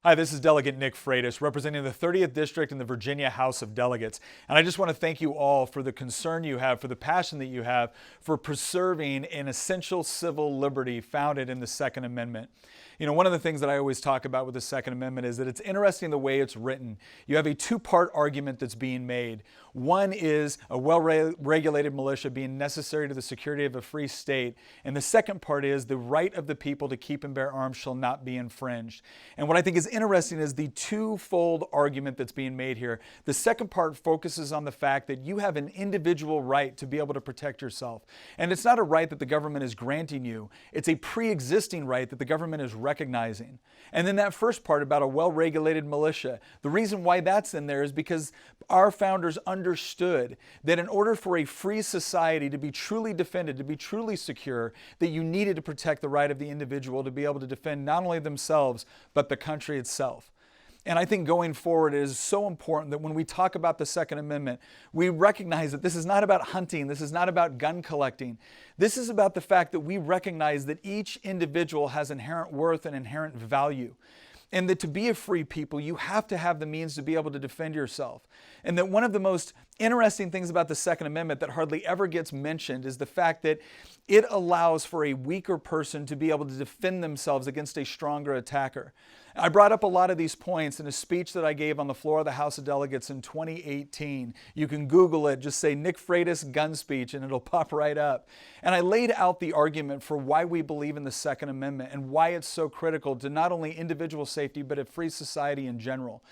Hi, this is Delegate Nick Freitas, representing the 30th District in the Virginia House of Delegates. And I just want to thank you all for the concern you have, for the passion that you have for preserving an essential civil liberty founded in the Second Amendment. You know, one of the things that I always talk about with the Second Amendment is that it's interesting the way it's written. You have a two-part argument that's being made. One is a well-regulated militia being necessary to the security of a free state. And the second part is the right of the people to keep and bear arms shall not be infringed. And what I think is interesting is the twofold argument that's being made here. The second part focuses on the fact that you have an individual right to be able to protect yourself. And it's not a right that the government is granting you. It's a pre-existing right that the government is recognizing. And then that first part about a well-regulated militia, the reason why that's in there is because our founders understood that in order for a free society to be truly defended, to be truly secure, that you needed to protect the right of the individual to be able to defend not only themselves, but the country itself. And I think going forward it is so important that when we talk about the Second Amendment, we recognize that this is not about hunting, this is not about gun collecting. This is about the fact that we recognize that each individual has inherent worth and inherent value. And that to be a free people, you have to have the means to be able to defend yourself. And that one of the most interesting things about the Second Amendment that hardly ever gets mentioned is the fact that it allows for a weaker person to be able to defend themselves against a stronger attacker. I brought up a lot of these points in a speech that I gave on the floor of the House of Delegates in 2018. You can Google it, just say Nick Freitas gun speech and it'll pop right up. And I laid out the argument for why we believe in the Second Amendment and why it's so critical to not only individual safety, but a free society in general.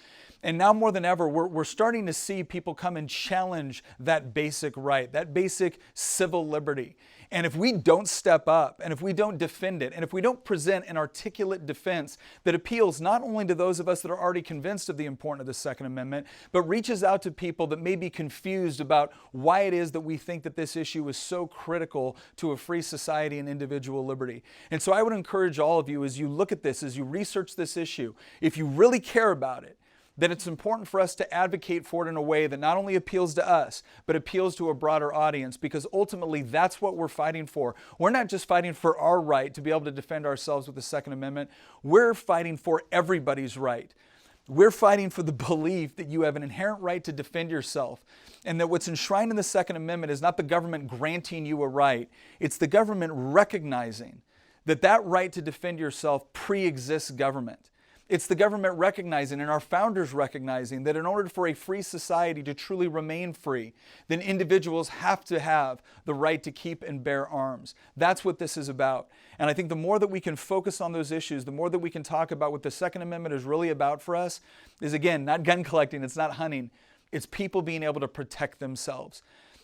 And now more than ever, we're starting to see people come and challenge that basic right, that basic civil liberty. And if we don't step up, and if we don't defend it, and if we don't present an articulate defense that appeals not only to those of us that are already convinced of the importance of the Second Amendment, but reaches out to people that may be confused about why it is that we think that this issue is so critical to a free society and individual liberty. And so I would encourage all of you as you look at this, as you research this issue, if you really care about it, that it's important for us to advocate for it in a way that not only appeals to us, but appeals to a broader audience, because ultimately that's what we're fighting for. We're not just fighting for our right to be able to defend ourselves with the Second Amendment. We're fighting for everybody's right. We're fighting for the belief that you have an inherent right to defend yourself, and that what's enshrined in the Second Amendment is not the government granting you a right. It's the government recognizing that that right to defend yourself pre-exists government. It's the government recognizing and our founders recognizing that in order for a free society to truly remain free, then individuals have to have the right to keep and bear arms. That's what this is about. And I think the more that we can focus on those issues, the more that we can talk about what the Second Amendment is really about for us is, again, not gun collecting, it's not hunting. It's people being able to protect themselves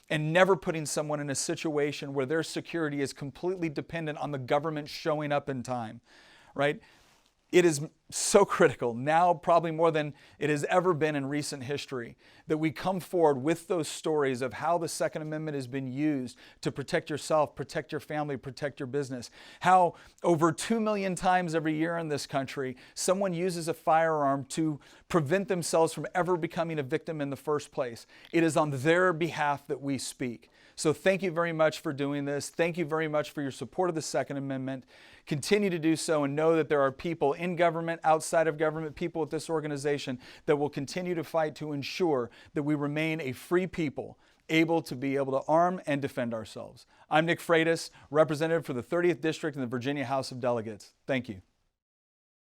and never putting someone in a situation where their security is completely dependent on the government showing up in time, right? It is so critical now, probably more than it has ever been in recent history, that we come forward with those stories of how the Second Amendment has been used to protect yourself, protect your family, protect your business. How over 2 million times every year in this country, someone uses a firearm to prevent themselves from ever becoming a victim in the first place. It is on their behalf that we speak. So thank you very much for doing this. Thank you very much for your support of the Second Amendment. Continue to do so and know that there are people in government, outside of government, people at this organization that will continue to fight to ensure that we remain a free people, able to be able to arm and defend ourselves. I'm Nick Freitas, representative for the 30th District in the Virginia House of Delegates. Thank you.